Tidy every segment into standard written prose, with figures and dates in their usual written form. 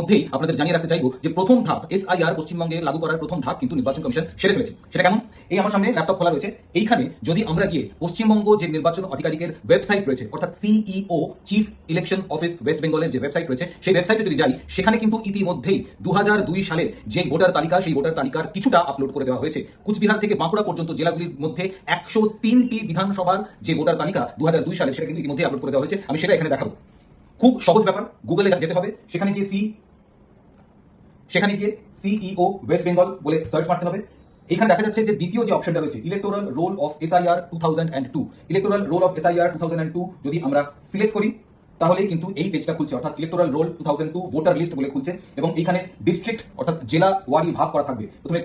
মধ্যেই আপনাদের জানিয়ে রাখতে চাইবো যে প্রথম ধাপ এসআইআর পশ্চিমবঙ্গে লাগু করার প্রথম ধাপ কিন্তু নির্বাচন কমিশন সেরে ফেলেছে। সেটা কেমন? এই আমার সামনে ল্যাপটপ খোলা রয়েছে। এইখানে যদি আমরা গিয়ে পশ্চিমবঙ্গ যে নির্বাচন আধিকারিকের ওয়েবসাইট রয়েছে, অর্থাৎ CEO chief election office West বেঙ্গলের যে ওয়েবসাইট রয়েছে, সেই ওয়েবসাইটে যদি যাই, সেখানে কিন্তু ইতিমধ্যেই 2002 সালের যে ভোটার তালিকা, সেই ভোটার তালিকার কিছুটা আপলোড করে দেওয়া হয়েছে। কুচবিহার থেকে বাঁকুড়া পর্যন্ত জেলাগুলির মধ্যে 103টি বিধানসভার যে ভোটার তালিকা 2002 সালের, সেটা কিন্তু ইতিমধ্যেই আপলোড করে দেওয়া হয়েছে। আমি সেটা এখানে দেখাবো। খুব সহজ ব্যাপার। গুগলে যেতে হবে, সেখানে গিয়ে সিইও ওয়েস্ট বেঙ্গল বলে সার্চ মারতে হবে। এখানে দেখা যাচ্ছে যে দ্বিতীয় যে অপশনটা রয়েছে, electoral role of SIR 2002, electoral role of SIR 2002 যদি আমরা সিলেক্ট করি, তাহলে কিন্তু এই পেজটা খুলছে, অর্থাৎ ইলেকটোরাল রোল 2002 ভোটার লিস্ট বলে খুলছে। এবং এখানে ডিস্ট্রিক্ট অর্থাৎ জেলা ওয়ারি ভাগ করা থাকবে। প্রথমে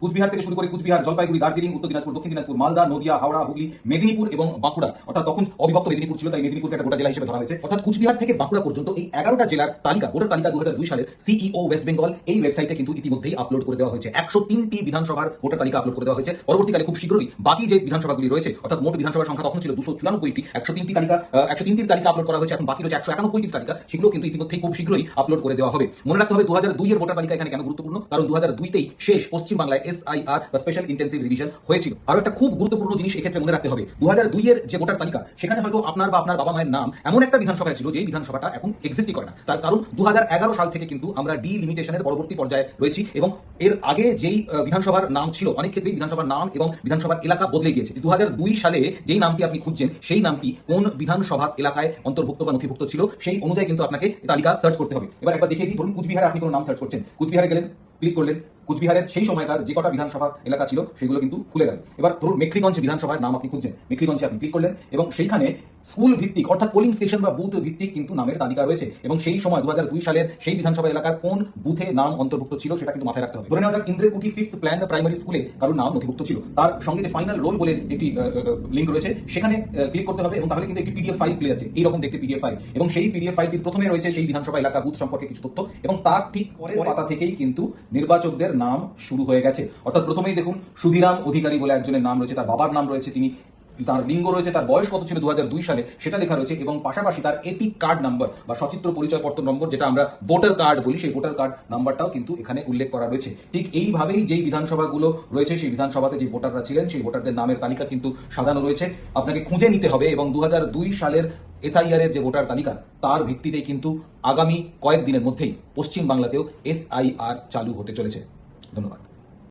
কুচবিহার থেকে শুরু করে কুচবিহার, জলপাইগুড়ি, দার্জিলিং, উত্তর দিনাজপুর, দক্ষিণ দিনাজপুর, মালদা, নদিয়া, হাওড়া, হুগলি, মেদিনীপুর এবং বাঁকুড়া। অর্থাৎ তখন অবিভক্ত মেদিনীপুর ছিল, তাই মেদিনীপুরকে একটা গোটা জেলা হিসেবে ধরা হয়েছে। অর্থাৎ কুচবিহার থেকে বাঁকুড়া পর্যন্ত এই 11টা জেলার তালিকা, ভোটার তালিকা 2002 সালের সিইও ওয়েস্ট বেঙ্গল এই ওয়েবসাইটে কিন্তু ইতিমধ্যেই আপলোড করে দেওয়া হয়েছে। 103টি বিধানসভার ভোটার তালিকা আপলোড করে দেওয়া হয়েছে। পরবর্তীকালে খুব শীঘ্রই বাকি যে বিধানসভাগুলি রয়েছে, অর্থাৎ মোট বিধানসভার সংখ্যা তখন ছিল 294টি, 103টির তালিকা আপলোড করা হয়েছে। এখন বাকি রয়েছে 191টির তালিকা, সেগুলো কিন্তু ইতিমধ্যেই খুব শীঘ্রই আপলোড করে দেওয়া হবে। মনে রাখতে হবে 2002 এর ভোটার তালিকা এখানে কেন গুরুত্বপূর্ণ, কারণ 2002তেই শেষ পশ্চিমবাংলায় এসআইআর বা স্পেশাল ইন্টেন্সিভ রিভিশন হয়েছিল। আরো একটা খুব গুরুত্বপূর্ণ জিনিস এক্ষেত্রে মনে রাখতে হবে, 2002 এর যে ভোটার তালিকা, সেখানে হয়তো আপনার বা আপনার বাবা মায়ের নাম এমন একটা বিধানসভায় ছিল যে বিধানসভাটা এখন এক্সিস্টই করে না। তার কারণ 2011 সাল থেকে কিন্তু আমরা ডিলিমিটেশনের পরবর্তী পর্যায়ে রয়েছি, এবং এর আগে যেই বিধানসভার নাম ছিল, অনেক ক্ষেত্রেই বিধানসভার নাম এবং বিধানসভার এলাকা বদলে গিয়েছে। 2002 সালে যেই নামটি আপনি খুঁজছেন, সেই নামটি কোন বিধানসভার এলাকায় অন্তর্ভুক্ত বা নথিভুক্ত ছিল, সেই অনুযায়ী কিন্তু আপনাকে তালিকা সার্চ করতে হবে। এবার একবার দেখিয়ে দিই, ধরুন কুচবিহারে আপনি কোনো নাম সার্চ করছেন, কুচবিহারে গেলেন, ক্লিক করলেন, কুচবিহারের সেই সময়কার যে কটা বিধানসভা এলাকা ছিল সেগুলো কিন্তু খুলে গেল। এবার ধরুন মেখলিগঞ্জ বিধানসভার নাম আপনি খুঁজছেন, মেখলিগঞ্জে আপনি ক্লিক করলেন, এবং সেইখানে স্কুল ভিত্তিক অর্থাৎ পোলিং স্টেশন বা বুথ ভিত্তিক কিন্তু নামের তালিকা রয়েছে, এবং সেই সময় 2002 সালের সেই বিধানসভা এলাকার কোন বুথে নাম অন্তর্ভুক্ত ছিল সেটা কিন্তু মাথায় রাখতে হবে। ধরে নেওয়া যাক ইন্দ্রের কুটি 5th প্ল্যান প্রাইমারি স্কুলে কারোর নাম নথিভুক্ত ছিল, তার সঙ্গে যে ফাইনাল রোল বলে একটি লিঙ্ক রয়েছে, সেখানে ক্লিক করতে হবে, এবং তাহলে কিন্তু একটি পিডিএফ ফাইল খুলে যাচ্ছে, এইরকম একটি পিডিএফ ফাইল, এবং সেই পিডিএফ ফাইলটির প্রথমে রয়েছে সেই বিধানসভা এলাকা বুথ সম্পর্কে কিছু তথ্য, এবং তার ঠিক পরের পাতা থেকেই কিন্তু নির্বাচকদের নাম শুরু হয়ে গেছে। অর্থাৎ প্রথমেই দেখুন সুধীরাম অধিকারী বলে একজনের নাম রয়েছে, তার বাবার নাম রয়েছে, তিনি তার লিঙ্গ রয়েছে, তার বয়স কত ছিল 2002 সালে সেটা লেখা রয়েছে, এবং পাশাপাশি তার এপিক কার্ড নাম্বার বা সচিত্র পরিচয়পত্র নম্বর, যেটা আমরা ভোটার কার্ড বলি, সেই ভোটার কার্ড নাম্বারটাও কিন্তু এখানে উল্লেখ করা রয়েছে। ঠিক এইভাবেই যেই বিধানসভাগুলো রয়েছে, সেই বিধানসভাতে যে ভোটাররা ছিলেন, সেই ভোটারদের নামের তালিকা কিন্তু সাজানো রয়েছে। আপনাকে খুঁজে নিতে হবে, এবং 2002 সালের এসআইআর এর যে ভোটার তালিকা, তার ভিত্তিতেই কিন্তু আগামী কয়েকদিনের মধ্যেই পশ্চিমবাংলাতেও এসআইআর চালু হতে চলেছে। ধন্যবাদ।